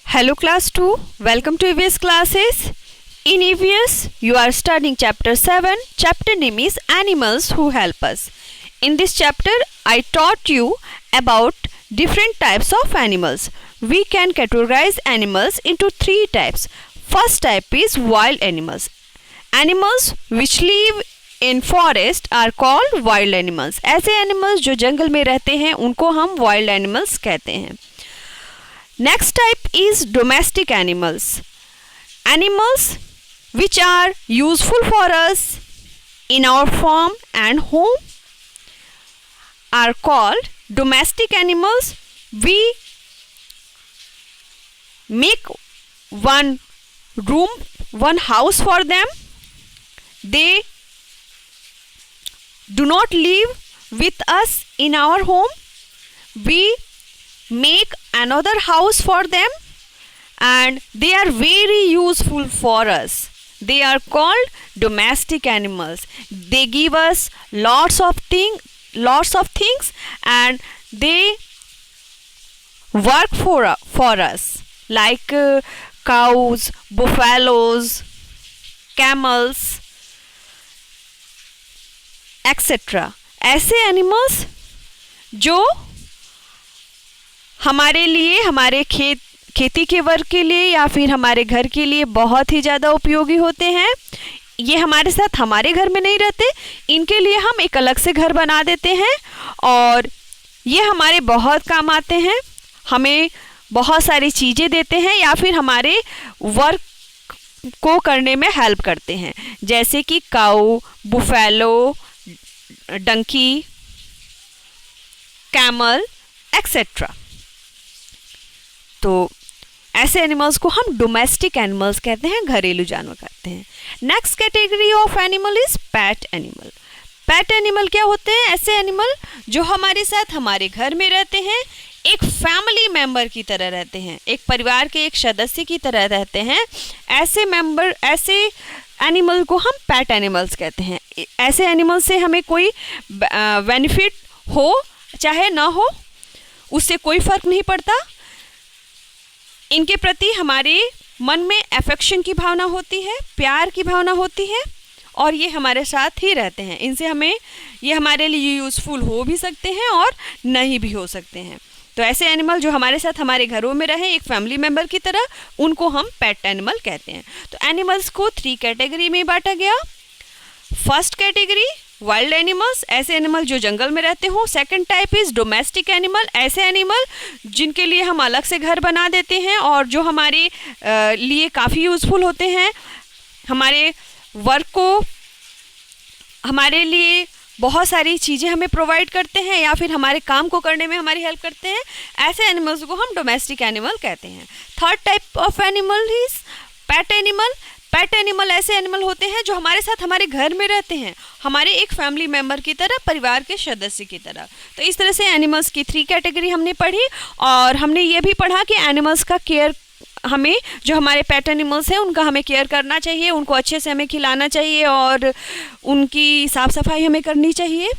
Hello class 2, welcome to EVS classes. In EVS, you are studying chapter 7. Chapter name is Animals Who Help Us. In this chapter, I taught you about different types of animals. We can categorize animals into 3 types. First type is wild animals. Animals which live in forest are called wild animals. ऐसे animals जो जंगल में रहते हैं उनको हम wild animals कहते हैं. Next type is domestic animals. Animals which are useful for us in our farm and home are called domestic animals. We make one room, one house for them. They do not live with us in our home. We make another house for them and they are very useful for us. They are called domestic animals. They give us lots of things and they work for us like cows, buffaloes, camels, etc. ऐसे animals जो हमारे लिए, हमारे खेती के work के लिए या फिर हमारे घर के लिए बहुत ही ज़्यादा उपयोगी होते हैं. ये हमारे साथ हमारे घर में नहीं रहते, इनके लिए हम एक अलग से घर बना देते हैं और ये हमारे बहुत काम आते हैं. हमें बहुत सारी चीज़ें देते हैं या फिर हमारे वर्क को करने में हेल्प करते हैं, जैसे कि काऊ, बुफेलो, डंकी, कैमल एक्सेट्रा. तो ऐसे एनिमल्स को हम डोमेस्टिक एनिमल्स कहते हैं, घरेलू जानवर कहते हैं. Next category of animal is pet animal. Pet animal क्या होते हैं? ऐसे एनिमल जो हमारे साथ हमारे घर में रहते हैं, एक फैमिली मेंबर की तरह रहते हैं, एक परिवार के एक सदस्य की तरह रहते हैं. ऐसे एनिमल को हम पेट एनिमल्स कहते हैं. ऐसे एनिमल से हमें कोई बेनिफिट हो चाहे ना हो, उससे कोई फर्क नहीं पड़ता. इनके प्रति हमारे मन में अफेक्शन की भावना होती है, प्यार की भावना होती है और ये हमारे साथ ही रहते हैं. इनसे हमें ये हमारे लिए यूज़फुल हो भी सकते हैं और नहीं भी हो सकते हैं. तो ऐसे एनिमल जो हमारे साथ हमारे घरों में रहे एक फैमिली मेम्बर की तरह, उनको हम पेट एनिमल कहते हैं. तो एनिमल्स को 3 कैटेगरी में बांटा गया. फर्स्ट कैटेगरी वाइल्ड एनिमल्स, ऐसे एनिमल जो जंगल में रहते हो. Second type is domestic animal, ऐसे एनिमल जिनके लिए हम अलग से घर बना देते हैं और जो हमारे लिए काफ़ी यूज़फुल होते हैं, हमारे वर्क को, हमारे लिए बहुत सारी चीज़ें हमें प्रोवाइड करते हैं या फिर हमारे काम को करने में हमारी हेल्प करते हैं. ऐसे एनिमल्स को हम डोमेस्टिक एनिमल कहते हैं. Third type of animal is pet animal. Pet animal ऐसे एनिमल होते हैं जो हमारे साथ हमारे घर में रहते हैं, हमारे एक फैमिली मेम्बर की तरह, परिवार के सदस्य की तरह. तो इस तरह से एनिमल्स की 3 कैटेगरी हमने पढ़ी और हमने ये भी पढ़ा कि एनिमल्स का केयर, हमें जो हमारे पेट एनिमल्स हैं उनका हमें केयर करना चाहिए, उनको अच्छे से हमें खिलाना चाहिए और उनकी साफ़ सफाई हमें करनी चाहिए.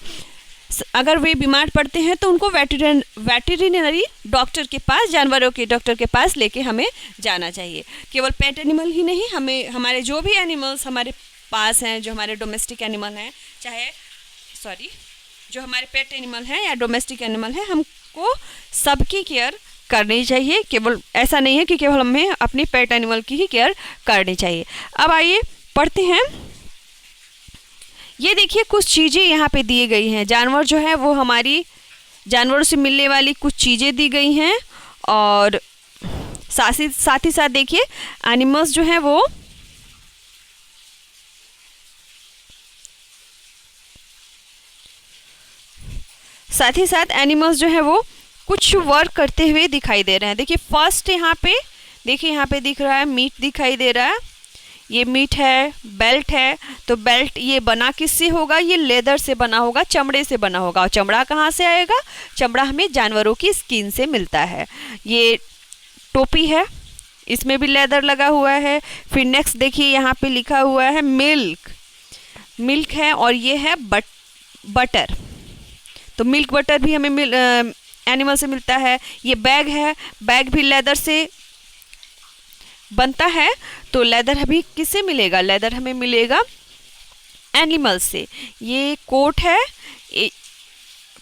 अगर वे बीमार पड़ते हैं तो उनको वेटरिनरी डॉक्टर के पास, जानवरों के डॉक्टर के पास लेके हमें जाना चाहिए. केवल पेट एनिमल ही नहीं, हमें हमारे जो भी एनिमल्स हमारे पास हैं, जो हमारे डोमेस्टिक एनिमल हैं, जो हमारे पेट एनिमल हैं या डोमेस्टिक एनिमल हैं, हमको सबकी केयर करनी चाहिए. केवल ऐसा नहीं है कि केवल हमें अपनी पेट एनिमल की ही केयर करनी चाहिए. अब आइए पढ़ते हैं. ये देखिए कुछ चीज़ें यहाँ पे दी गई हैं. जानवर जो है वो हमारी जानवरों से मिलने वाली कुछ चीज़ें दी गई हैं और साथ ही साथ देखिए एनिमल्स जो हैं वो कुछ वर्क करते हुए दिखाई दे रहे हैं. देखिए फर्स्ट यहाँ पे दिख रहा है मीट दिखाई दे रहा है. ये मीट है, बेल्ट है. तो बेल्ट ये बना किससे होगा? ये लेदर से बना होगा, चमड़े से बना होगा. और चमड़ा कहाँ से आएगा? चमड़ा हमें जानवरों की स्किन से मिलता है. ये टोपी है, इसमें भी लेदर लगा हुआ है. फिर नेक्स्ट देखिए यहाँ पे लिखा हुआ है मिल्क है और ये है बटर. तो मिल्क बटर भी हमें एनिमल से मिलता है। ये बैग है, बैग भी लेदर से बनता है। तो लेदर अभी किससे मिलेगा? लेदर हमें मिलेगा एनिमल से। ये कोट है,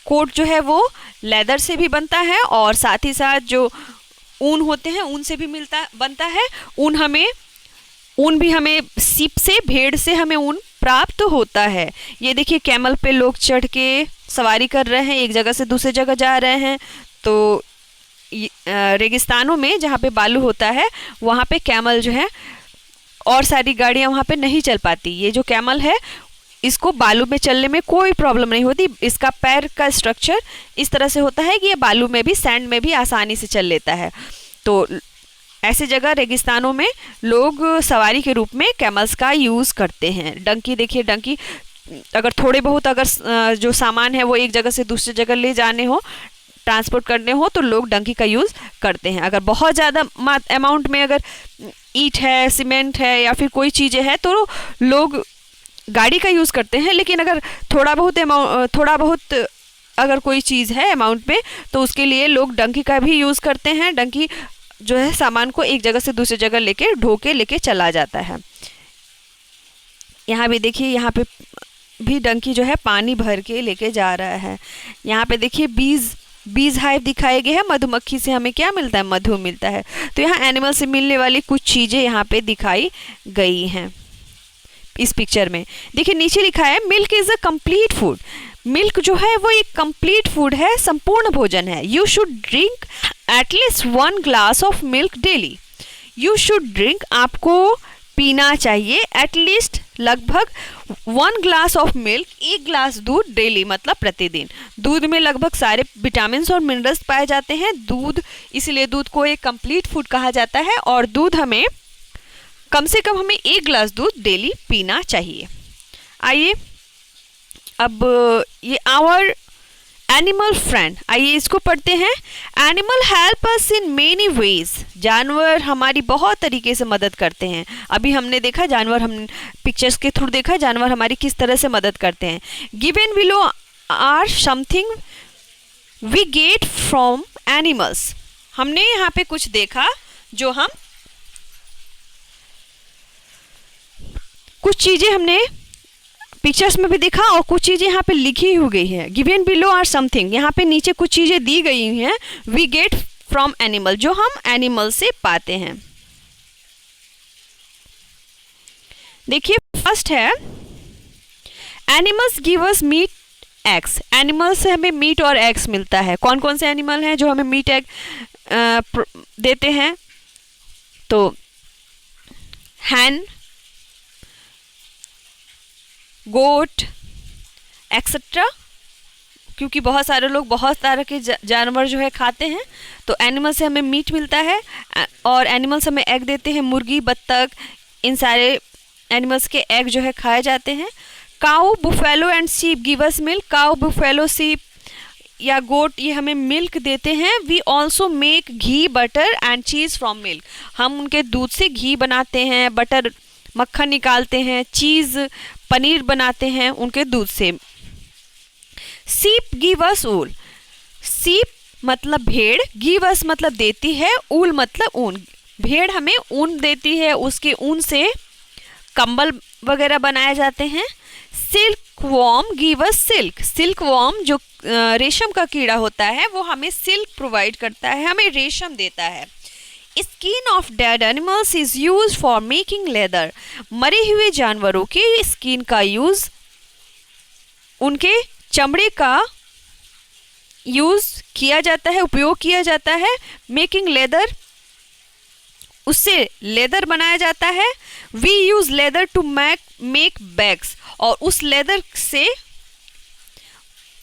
कोट जो है वो लेदर से भी बनता है और साथ ही साथ जो ऊन होते हैं उनसे भी बनता है। ऊन भी हमें सीप से, भेड़ से हमें ऊन प्राप्त होता है। ये देखिए कैमल पे लोग चढ़ के सवारी कर रहे हैं, एक जगह से दूसरी जगह जा रहे हैं। तो रेगिस्तानों में जहाँ पे बालू होता है वहाँ पे कैमल जो है, और सारी गाड़ियाँ वहाँ पे नहीं चल पाती। ये जो कैमल है इसको बालू में चलने में कोई प्रॉब्लम नहीं होती। इसका पैर का स्ट्रक्चर इस तरह से होता है कि ये बालू में भी, सैंड में भी आसानी से चल लेता है। तो ऐसे जगह रेगिस्तानों में लोग सवारी के रूप में कैमल्स का यूज़ करते हैं। डंकी देखिए, डंकी अगर थोड़े बहुत अगर जो सामान है वो एक जगह से दूसरी जगह ले जाने हो, ट्रांसपोर्ट करने हो, तो लोग डंकी का यूज़ करते हैं। अगर बहुत ज़्यादा अमाउंट में अगर ईंट है, सीमेंट है या फिर कोई चीज़ें हैं तो लोग गाड़ी का यूज़ करते हैं। लेकिन अगर थोड़ा बहुत अगर कोई चीज़ है अमाउंट में तो उसके लिए लोग डंकी का भी यूज़ करते हैं। डंकी जो है सामान को एक जगह से दूसरी जगह लेके ढो के लेके चला जाता है। यहाँ भी देखिए, यहाँ पे भी डंकी जो है पानी भर के लेके जा रहा है। यहाँ पे देखिए बीज हाइव दिखाए गए हैं। मधुमक्खी से हमें क्या मिलता है? मधु मिलता है। तो यहाँ एनिमल से मिलने वाली कुछ चीज़ें यहाँ पे दिखाई गई हैं इस पिक्चर में। देखिए नीचे लिखा है milk is a complete food. Milk जो है वो एक कंप्लीट फूड है, संपूर्ण भोजन है। You should drink at least 1 glass of milk daily. You should drink, आपको पीना चाहिए, एटलीस्ट लगभग 1 ग्लास ऑफ मिल्क, 1 ग्लास दूध डेली मतलब प्रतिदिन। दूध में लगभग सारे विटामिन और मिनरल्स पाए जाते हैं। दूध, इसलिए दूध को एक कंप्लीट फूड कहा जाता है। और दूध हमें कम से कम 1 ग्लास दूध डेली पीना चाहिए। आइए अब ये आवर एनिमल फ्रेंड, आइए इसको पढ़ते हैं। Animal help us in many ways. जानवर हमारी बहुत तरीके से मदद करते हैं। अभी हमने देखा जानवर, हम पिक्चर्स के थ्रू देखा जानवर हमारी किस तरह से मदद करते हैं। Given below are something we get from animals. हमने यहाँ पे कुछ देखा जो हम कुछ चीज़ें हमने पिक्चर्स में भी देखा और कुछ चीज़ें यहाँ पे लिखी हो गई है। गिवन बिलो आर समथिंग, यहाँ पे नीचे कुछ चीज़ें दी गई हैं। वी गेट फ्रॉम एनिमल, जो हम एनिमल से पाते हैं। देखिए फर्स्ट है animals give us meat eggs. Animal से हमें मीट और एग्स मिलता है। कौन कौन से एनिमल हैं जो हमें मीट एग देते हैं? तो हैन, गोट एक्सेट्रा, क्योंकि बहुत सारे लोग बहुत तरह के जानवर जो है खाते हैं। तो एनिमल से हमें मीट मिलता है और एनिमल्स हमें एग देते हैं। मुर्गी, बत्तख, इन सारे एनिमल्स के एग जो है खाए जाते हैं। Cow, buffalo and sheep give us milk. Cow, buffalo, sheep या गोट ये हमें मिल्क देते हैं। We also make ghee, butter and cheese from milk. हम उनके दूध से घी बनाते हैं, बटर मक्खन निकालते हैं, चीज़ पनीर बनाते हैं उनके दूध से। सीप गिव अस ऊल। सीप मतलब भेड़, गिव अस मतलब देती है, ऊल मतलब ऊन। भेड़ हमें ऊन देती है, उसके ऊन से कंबल वगैरह बनाए जाते हैं। Silk worm give us silk. Silk worm जो रेशम का कीड़ा होता है वो हमें सिल्क प्रोवाइड करता है, हमें रेशम देता है। Skin of dead animals is use for making leather. मरे हुए जानवरों के स्किन का यूज, उनके चमड़े का यूज किया जाता है, उपयोग किया जाता है। मेकिंग लेदर, उससे लेदर बनाया जाता है। We use leather to make bags. और उस लेदर से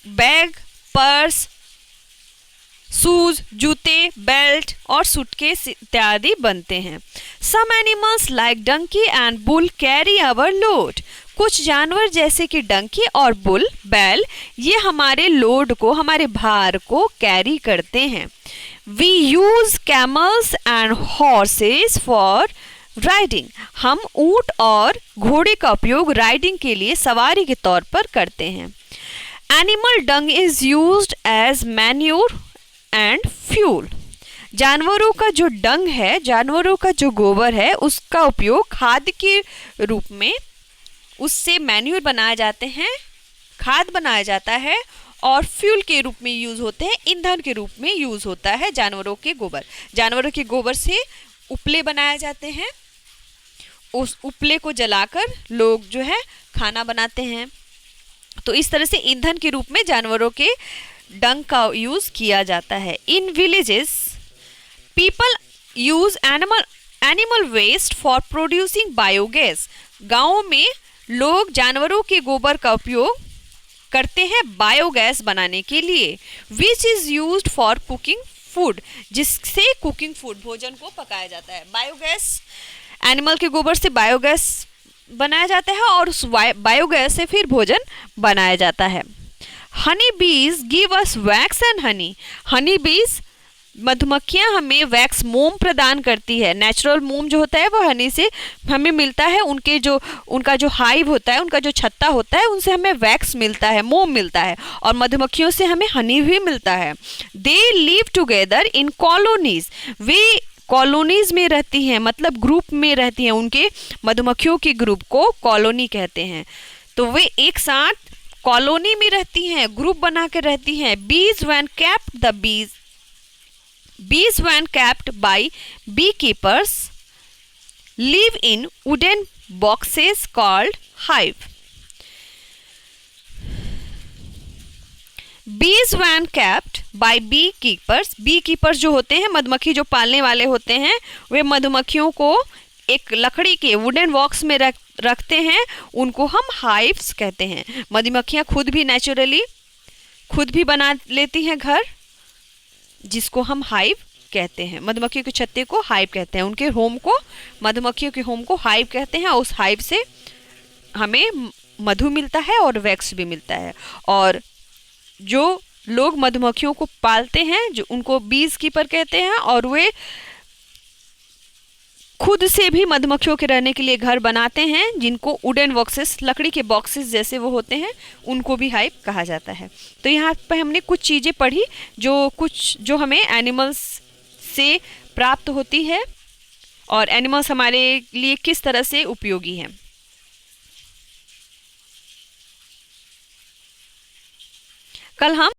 बैग, पर्स, शूज, जूते, बेल्ट और सूटकेस इत्यादि बनते हैं। Some animals like donkey and bull carry our load. कुछ जानवर जैसे कि डंकी और बुल, बैल, ये हमारे लोड को, हमारे भार को कैरी करते हैं। We use camels and horses for riding. हम ऊंट और घोड़े का उपयोग राइडिंग के लिए, सवारी के तौर पर करते हैं। Animal dung is used as manure and fuel. जानवरों का जो डंग है, जानवरों का जो गोबर है, उसका उपयोग खाद के रूप में, उससे मैन्यूर बनाए जाते हैं, खाद बनाया जाता है, और फ्यूल के रूप में यूज होते हैं, ईंधन के रूप में यूज होता है जानवरों के गोबर। जानवरों के गोबर से उपले बनाए जाते हैं, उस उपले को जलाकर लोग जो है खाना बनाते हैं। तो इस तरह से ईंधन के रूप में जानवरों के डंग का यूज किया जाता है। In villages people use animal waste for producing biogas. गाँव में लोग जानवरों के गोबर का उपयोग करते हैं बायोगैस बनाने के लिए, which is used for cooking food, जिससे कुकिंग फूड, भोजन को पकाया जाता है। बायोगैस, एनिमल के गोबर से बायोगैस बनाया जाता है और उस बायोगैस से फिर भोजन बनाया जाता है। हनी बीज give us wax and honey. Honey बीज, मधुमक्खियां हमें वैक्स, मोम प्रदान करती है। नेचुरल मोम जो होता है वो हनी से हमें मिलता है। उनका जो हाइव होता है, उनका जो छत्ता होता है, उनसे हमें वैक्स मिलता है, मोम मिलता है, और मधुमक्खियों से हमें हनी भी मिलता है। They live together in colonies. Way colonies में रहती हैं, मतलब ग्रुप में रहती हैं। उनके मधुमक्खियों के ग्रुप को कॉलोनी कहते हैं। तो वे एक साथ कॉलोनी में रहती हैं, ग्रुप बना के रहती हैं। बीज when kept by beekeepers live in wooden boxes called hive. Bees when kept by beekeepers जो होते हैं, मधुमक्खी जो पालने वाले होते हैं, वे मधुमक्खियों को एक लकड़ी के वुडन बॉक्स में रखते हैं। उनको हम हाइव्स कहते हैं। मधुमक्खियाँ खुद भी बना लेती हैं घर, जिसको हम हाइव कहते हैं। मधुमक्खियों के छत्ते को हाइव कहते हैं, उनके होम को, मधुमक्खियों के होम को हाइव कहते हैं। उस हाइव से हमें मधु मिलता है और वैक्स भी मिलता है। और जो लोग मधुमक्खियों को पालते हैं, जो उनको बीज कीपर कहते हैं, और वे खुद से भी मधुमक्खियों के रहने के लिए घर बनाते हैं, जिनको वुडन बॉक्सेस, लकड़ी के बॉक्सेस जैसे वो होते हैं, उनको भी हाइव कहा जाता है। तो यहाँ पे हमने कुछ चीज़ें पढ़ी जो हमें एनिमल्स से प्राप्त होती है और एनिमल्स हमारे लिए किस तरह से उपयोगी हैं। कल हम